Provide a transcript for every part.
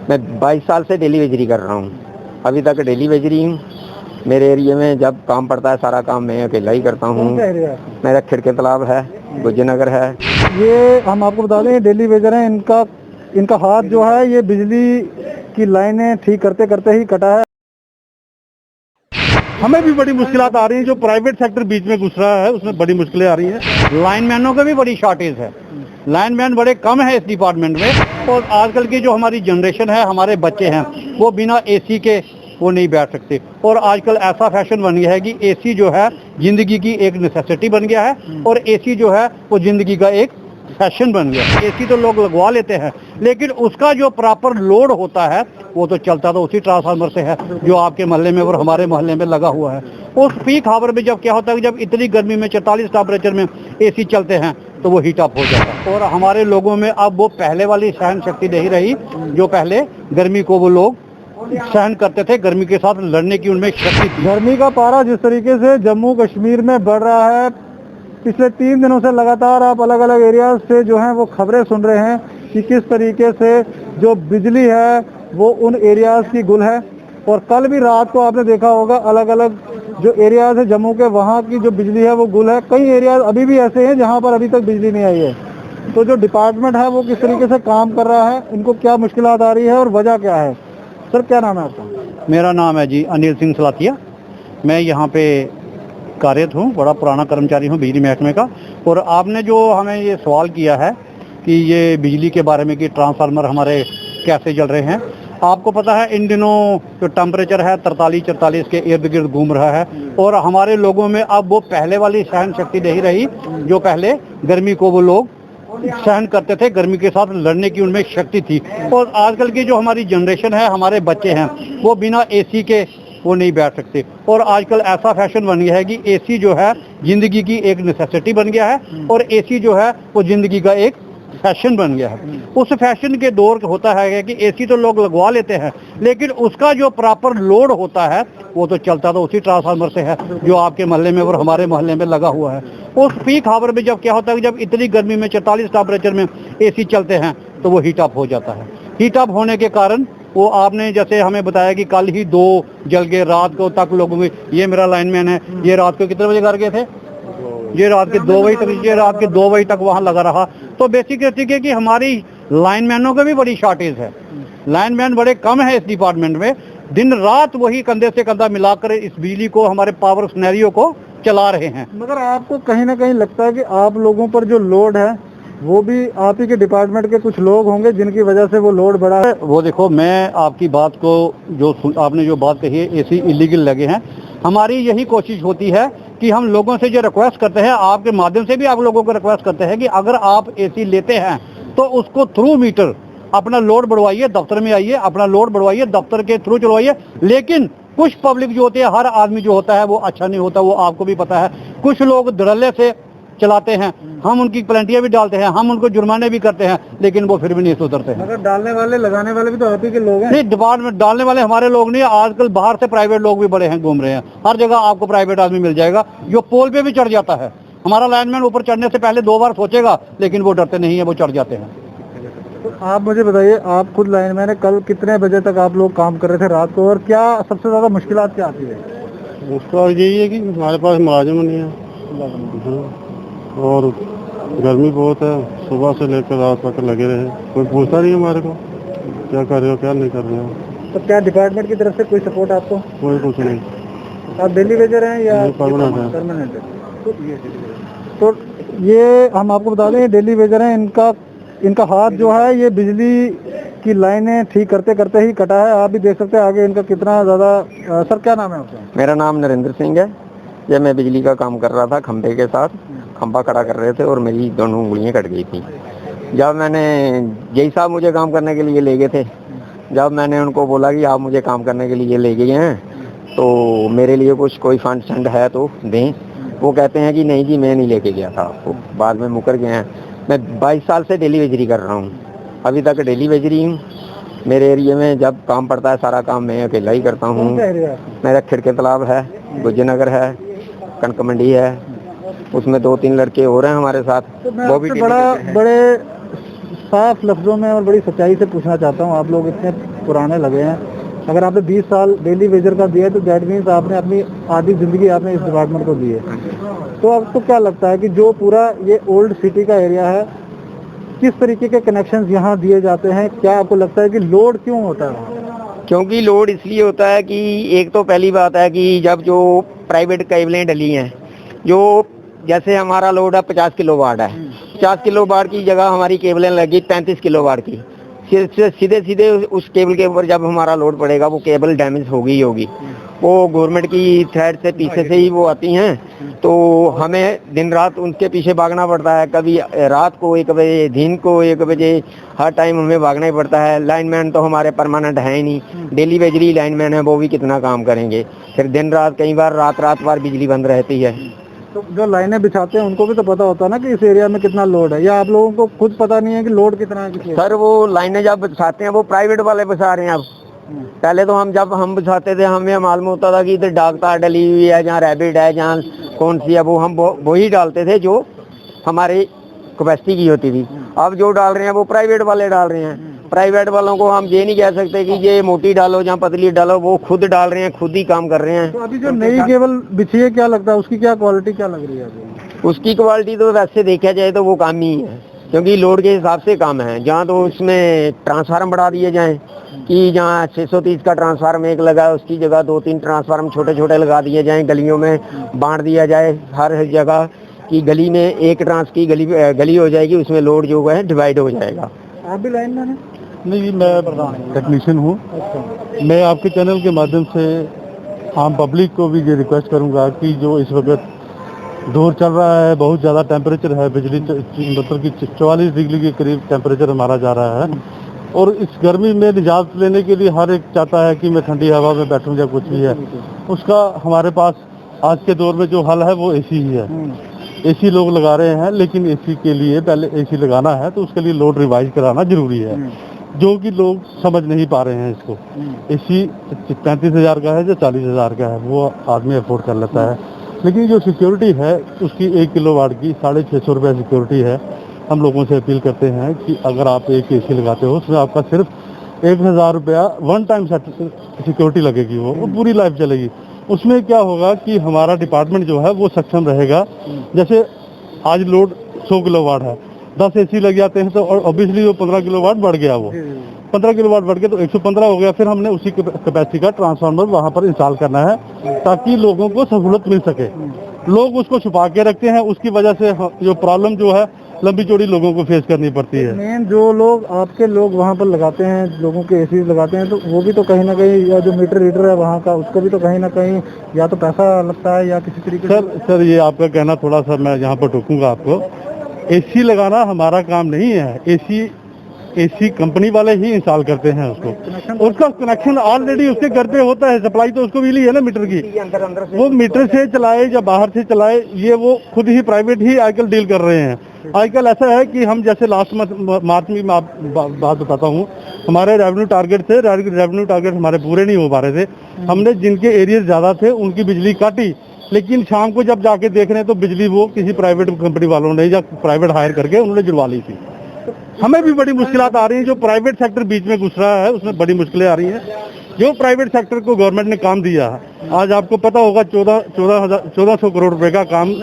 मैं 22 साल से डेली वेजरी कर रहा हूँ, अभी तक डेली वेजरी हूँ। मेरे एरिया में जब काम पड़ता है सारा काम मैं अकेला ही करता हूँ। मेरा खिड़के तालाब है, गुजरनगर है। ये हम आपको बता दें, डेली वेजर हैं। इनका हाथ जो है ये बिजली की लाइनें ठीक करते करते ही कटा है। हमें भी बड़ी मुश्किलात आ रही हैं, जो प्राइवेट सेक्टर बीच में घुस रहा है उसमें बड़ी मुश्किलें आ रही हैं। लाइनमैनों की भी बड़ी शॉर्टेज है, लाइनमैन बड़े कम है इस डिपार्टमेंट में। और आजकल की जो हमारी जनरेशन है, हमारे बच्चे हैं, वो बिना एसी के वो नहीं बैठ सकते। और आजकल ऐसा फैशन बन गया है कि एसी जो है जिंदगी की एक नेसेसिटी बन गया है, और एसी जो है वो जिंदगी का एक फैशन बन गया। एसी तो लोग लगवा लेते हैं, लेकिन उसका जो प्रॉपर लोड होता है वो तो चलता तो उसी ट्रांसफार्मर से है जो आपके मोहल्ले में और हमारे मोहल्ले में लगा हुआ है। उस पीक आवर में जब क्या होता है, जब इतनी गर्मी में 44 टेम्परेचर में एसी चलते हैं तो वो हीट अप हो जाता है। और हमारे लोगों में अब वो पहले वाली सहन शक्ति नहीं रही, जो पहले गर्मी को वो लोग सहन करते थे, गर्मी के साथ लड़ने की उनमें शक्ति थी। गर्मी का पारा जिस तरीके से जम्मू कश्मीर में बढ़ रहा है, पिछले 3 दिनों से लगातार आप अलग अलग एरियाज से जो हैं वो खबरें सुन रहे हैं कि किस तरीके से जो बिजली है वो उन एरियाज की गुल है। और कल भी रात को आपने देखा होगा, अलग अलग जो एरियाज है जम्मू के, वहाँ की जो बिजली है वो गुल है। कई एरियाज अभी भी ऐसे हैं जहाँ पर अभी तक बिजली नहीं आई है। तो जो डिपार्टमेंट है वो किस तरीके से काम कर रहा है, इनको क्या मुश्किलात आ रही है और वजह क्या है? सर, क्या नाम है आपका? मेरा नाम है जी अनिल सिंह सलातिया। मैं यहाँ पे कार्यरत हूँ, बड़ा पुराना कर्मचारी हूँ बिजली महकमे का। और आपने जो हमें ये सवाल किया है कि ये बिजली के बारे में कि ट्रांसफार्मर हमारे कैसे जल रहे हैं, आपको पता है इन दिनों जो टेम्परेचर है 43-44 के इर्द गिर्द घूम रहा है। और हमारे लोगों में अब वो पहले वाली सहन शक्ति नहीं रही, जो पहले गर्मी को वो लोग सहन करते थे, गर्मी के साथ लड़ने की उनमें शक्ति थी। और आजकल की जो हमारी जनरेशन है, हमारे बच्चे हैं, वो बिना एसी के वो नहीं बैठ सकते। और आजकल ऐसा फैशन बन गया है कि एसी जो है जिंदगी की एक नेसेसिटी बन गया है, और एसी जो है वो जिंदगी का एक फैशन बन गया है। उस फैशन के दौर होता है कि एसी तो लोग लगवा लेते हैं, लेकिन उसका जो प्रॉपर लोड होता है वो तो चलता तो उसी ट्रांसफार्मर से है जो आपके मोहल्ले में और हमारे मोहल्ले में लगा हुआ है। उस पीक आवर में जब क्या होता है, जब इतनी गर्मी में 44 टेम्परेचर में एसी चलते हैं तो वो हीट अप हो जाता है। हीट अप होने के कारण वो आपने जैसे हमें बताया कि कल ही 2 जल गए, रात को तक लोगों में। ये मेरा लाइनमैन है, ये रात को कितने बजे घर गए थे? ये रात के 2 बजे तक, ये रात के 2 बजे तक वहाँ लगा रहा। तो बेसिक है कि हमारी लाइनमैनों की भी बड़ी शॉर्टेज है, लाइनमैन बड़े कम है इस डिपार्टमेंट में। दिन रात वही कंधे से कंधा मिलाकर इस बिजली को, हमारे पावर सिनेरियो को चला रहे हैं। मगर आपको कहीं ना कहीं लगता है कि आप लोगों पर जो लोड है वो भी आप ही के डिपार्टमेंट के कुछ लोग होंगे जिनकी वजह से वो लोड बढ़ा है? वो देखो, मैं आपकी बात को आपने जो बात कही है, एसी इलीगल लगे हैं, हमारी यही कोशिश होती है कि हम लोगों से जो रिक्वेस्ट करते हैं, आपके माध्यम से भी आप लोगों को रिक्वेस्ट करते हैं कि अगर आप एसी लेते हैं तो उसको थ्रू मीटर अपना लोड बढ़वाइए, दफ्तर में आइए, अपना लोड बढ़वाइए, दफ्तर के थ्रू चलवाइए। लेकिन कुछ पब्लिक जो होती है, हर आदमी जो होता है वो अच्छा नहीं होता, वो आपको भी पता है। कुछ लोग धड़ल्ले से चलाते हैं, हम उनकी पेनल्टियां भी डालते हैं, हम उनको जुर्माने भी करते हैं, लेकिन वो फिर भी नहीं सुधरते हैं। मगर डालने वाले लगाने वाले भी तो आप ही के लोग हैं। नहीं, डिपार्टमेंट डालने वाले हमारे लोग नहीं, आजकल बाहर से प्राइवेट लोग भी बड़े हैं, घूम रहे हैं। हर जगह आपको प्राइवेट आदमी मिल जाएगा जो पोल पे भी चढ़ जाता है। हमारा लाइनमैन ऊपर चढ़ने से पहले 2 बार सोचेगा, लेकिन वो डरते नहीं है, वो चढ़ जाते हैं। तो आप मुझे बताइए, आप खुद लाइनमैन है, कल कितने बजे तक आप लोग काम कर रहे थे रात को, और क्या सबसे ज्यादा मुश्किलात क्या आती है? उसका यही है कि हमारे पास मुलाजिम नहीं है, और गर्मी बहुत है, सुबह से लेकर रात तक लगे रहे, कोई पूछता नहीं हमारे को क्या कर रहे हो क्या नहीं कर रहे हो। तो क्या डिपार्टमेंट की तरफ से कोई सपोर्ट आपको? कोई कुछ नहीं। आप डेली वेजर हैं या परमानेंट है? परमानेंट है। तो ये हम आपको बता दें, डेली वेजर हैं। इनका हाथ जो है ये बिजली की लाइनें ठीक करते करते ही कटा है। आप भी देख सकते हैं आगे इनका कितना ज़्यादा। सर, क्या नाम है आपका? मेरा नाम नरेंद्र सिंह है। जब मैं बिजली का काम कर रहा था खंभे के साथ, खंभा खड़ा कर रहे थे और मेरी दोनों उंगलियां कट गई थी। जब मैंने जय साहब मुझे काम करने के लिए ले गए थे, जब मैंने उनको बोला कि आप मुझे काम करने के लिए ले गए हैं तो मेरे लिए कुछ कोई फंड शंड है तो दें, वो कहते हैं कि नहीं जी मैं नहीं लेके गया था, वो बाद में मुकर गए हैं। मैं 22 साल से डेली वेजरी कर रहा हूँ, अभी तक डेली वेजरी हूँ। मेरे एरिया में जब काम पड़ता है सारा काम मैं अकेला ही करता हूँ। मेरा खिड़के तालाब है, गुजरनगर है, कनक मंडी है, उसमें 2-3 लड़के और हैं हमारे साथ, तो वो भी बड़े साफ लफ्जों में और बड़ी सच्चाई से पूछना चाहता हूँ, आप लोग इतने पुराने लगे हैं, अगर आपने 20 साल डेली वेजर का दिया है तो दैट मीन्स आपने अपनी आधी जिंदगी आपने इस डिपार्टमेंट को दी है। तो आपको क्या लगता है कि जो पूरा ये ओल्ड सिटी का एरिया है, किस तरीके के कनेक्शंस यहाँ दिए जाते हैं? क्या आपको लगता है कि लोड क्यों होता है? क्योंकि लोड इसलिए होता है कि एक तो पहली बात है कि जब जो प्राइवेट केबलें डली हैं, जो जैसे हमारा लोड है 50 किलोवाट है, 50 किलोवाट की जगह हमारी केबलें लगी 35 किलोवाट की, सीधे सीधे उस केबल के ऊपर जब हमारा लोड पड़ेगा वो केबल डैमेज होगी ही होगी। वो गवर्नमेंट की थ्रेड से पीछे से ही वो आती हैं, तो हमें दिन रात उनके पीछे भागना पड़ता है। कभी रात को 1 बजे, दिन को 1 बजे, हर टाइम हमें भागना ही पड़ता है। लाइनमैन तो हमारे परमानेंट है ही नहीं, डेली वेजरी लाइनमैन है, वो भी कितना काम करेंगे। फिर दिन रात कई बार रात भर बिजली बंद रहती है। तो जो लाइनें बिछाते हैं उनको भी तो पता होता है ना कि इस एरिया में कितना लोड है, या आप लोगों को खुद पता नहीं है कि लोड कितना है? सर वो लाइनें जब बिछाते हैं वो प्राइवेट वाले बिछा रहे हैं। अब पहले तो जब हम बिछाते थे हमें मालूम होता था कि इधर डाक तार डली हुई है, जहाँ रैबिट है, जहाँ कौन सी है, वो हम वही डालते थे जो हमारे कैपेसिटी की होती थी। अब जो डाल रहे हैं वो प्राइवेट वाले डाल रहे हैं। प्राइवेट वालों को हम ये नहीं कह सकते कि ये मोटी डालो या पतली डालो, वो खुद डाल रहे हैं, खुद ही काम कर रहे हैं। तो अभी जो नई केबल बिछी है, क्या लगता है उसकी क्या क्वालिटी क्या लग रही है अभी? उसकी क्वालिटी तो वैसे देखा जाए तो वो काम ही है, क्योंकि लोड के हिसाब से काम है। जहाँ तो उसमें ट्रांसफार्म बढ़ा दिए जाएं कि जहाँ 630 का ट्रांसफार्म एक लगा है उसकी जगह 2-3 ट्रांसफार्म छोटे छोटे लगा दिए जाएं, गलियों में बांट दिया जाए हर जगह की गली में एक ट्रांस की गली हो जाएगी, उसमें लोड जो है डिवाइड हो जाएगा। आप भी लाइन मैन हैं? नहीं, मैं टेक्नीशियन हूँ। मैं आपके चैनल के माध्यम से आम पब्लिक को भी ये रिक्वेस्ट करूँगा कि जो इस वक्त दौर चल रहा है, बहुत ज़्यादा टेम्परेचर है, बिजली मतलब कि 44 डिग्री के करीब टेम्परेचर हमारा जा रहा है, और इस गर्मी में निजात लेने के लिए हर एक चाहता है कि मैं ठंडी हवा में बैठूं या कुछ भी है। उसका हमारे पास आज के दौर में जो हल है वो एसी ही है। एसी लोग लगा रहे हैं, लेकिन एसी के लिए पहले एसी लगाना है तो उसके लिए लोड रिवाइज कराना जरूरी है, जो कि लोग समझ नहीं पा रहे हैं इसको। एसी 35,000 का है या 40,000 का है, वो आदमी अफोर्ड कर लेता है, लेकिन जो सिक्योरिटी है उसकी 1 किलोवाट की 650 रुपये सिक्योरिटी है। हम लोगों से अपील करते हैं कि अगर आप एक एसी लगाते हो उसमें आपका सिर्फ 1,000 रुपया वन टाइम सिक्योरिटी लगेगी, वो पूरी लाइफ चलेगी। उसमें क्या होगा कि हमारा डिपार्टमेंट जो है वो सक्षम रहेगा। जैसे आज लोड 100 किलोवाट है, 10 एसी लग जाते हैं तो ऑब्वियसली वो 15 किलोवाट बढ़ गया, वो 15 किलोवाट बढ़ के तो 115 हो गया। फिर हमने उसी कैपेसिटी का ट्रांसफार्मर वहाँ पर इंस्टॉल करना है ताकि लोगों को सहूलत मिल सके। लोग उसको छुपा के रखते हैं, उसकी वजह से जो प्रॉब्लम जो है लंबी चौड़ी लोगों को फेस करनी पड़ती है। मेन जो लोग आपके लोग वहाँ पर लगाते हैं, लोगों के एसी लगाते हैं, तो वो भी तो कहीं ना कहीं, या जो मीटर रीडर है वहाँ का, उसको भी तो कहीं ना कहीं या तो पैसा लगता है या किसी तरीके से। सर ये आपका कहना थोड़ा सा मैं यहाँ पर टोकूंगा आपको। एसी लगाना हमारा काम नहीं है, एसी कंपनी वाले ही इंस्टॉल करते हैं उसको। उसका कनेक्शन ऑलरेडी उसके घर पे होता है, सप्लाई तो उसको मिली है ना मीटर की, वो मीटर से चलाए या बाहर से चलाए, ये वो खुद ही प्राइवेट ही आजकल डील कर रहे हैं। आजकल ऐसा है कि हम जैसे लास्ट मार्च में बात बताता हूँ, हमारे रेवेन्यू टारगेट हमारे पूरे नहीं हो पा रहे थे। हमने जिनके एरिया ज्यादा थे उनकी बिजली काटी, लेकिन शाम को जब जाके देख रहे हैं तो बिजली वो किसी प्राइवेट कंपनी वालों ने या प्राइवेट हायर करके उन्होंने जुड़वा ली थी। हमें भी बड़ी मुश्किलात आ रही हैं, जो प्राइवेट सेक्टर बीच में घुस रहा है उसमें बड़ी मुश्किलें आ रही हैं। जो प्राइवेट सेक्टर को गवर्नमेंट ने काम दिया है, आज आपको पता होगा 1400 करोड़ रुपए का काम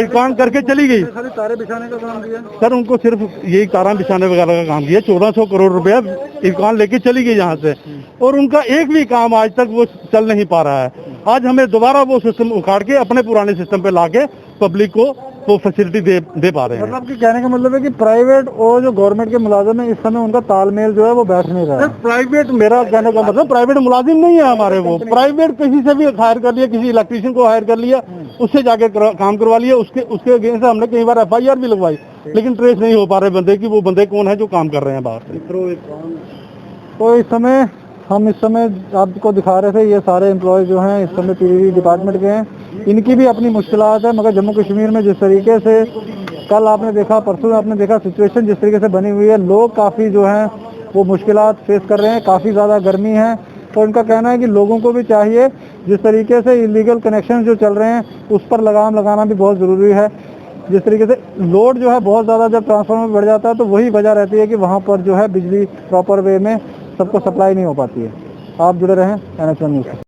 काम करके चली गई। खाली तारे बिछाने का काम दिया सर, उनको सिर्फ यही तारा बिछाने वगैरह का काम दिया। 1400 करोड़ रुपया इरकान लेके चली गई यहाँ से, और उनका एक भी काम आज तक वो चल नहीं पा रहा है। आज हमें दोबारा वो सिस्टम उखाड़ के अपने पुराने सिस्टम पे लाके पब्लिक को वो फैसिलिटी दे पा रहे हैं। मतलब कि कहने का मतलब है कि प्राइवेट और जो गवर्नमेंट के मुलाजिम है, इस समय उनका तालमेल जो है वो बैठ नहीं रहा है। प्राइवेट, मेरा कहने का मतलब प्राइवेट मुलाजिम नहीं है हमारे, वो प्राइवेट किसी से भी हायर कर लिया, किसी इलेक्ट्रीशियन को हायर कर लिया, उससे जाके काम करवा लिया, उसके अगेंस्ट हमने कई बार FIR भी लगवाई, लेकिन ट्रेस नहीं हो पा रहे बंदे की वो बंदे कौन है जो काम कर रहे हैं बाहर से। तो इस समय आपको दिखा रहे थे, ये सारे एम्प्लॉय जो हैं इस समय PDD डिपार्टमेंट के हैं, इनकी भी अपनी मुश्किलात है। मगर जम्मू कश्मीर में जिस तरीके से कल आपने देखा, परसों आपने देखा, सिचुएशन जिस तरीके से बनी हुई है, लोग काफ़ी जो हैं वो मुश्किलात फेस कर रहे हैं, काफ़ी ज़्यादा गर्मी है। तो इनका कहना है कि लोगों को भी चाहिए, जिस तरीके से इलीगल कनेक्शन जो चल रहे हैं उस पर लगाम लगाना भी बहुत ज़रूरी है। जिस तरीके से लोड जो है बहुत ज़्यादा जब ट्रांसफार्मर में बढ़ जाता है तो वही वजह रहती है कि वहाँ पर जो है बिजली प्रॉपर वे में सबको सप्लाई नहीं हो पाती है। आप जुड़े रहें NH1 न्यूज़ से।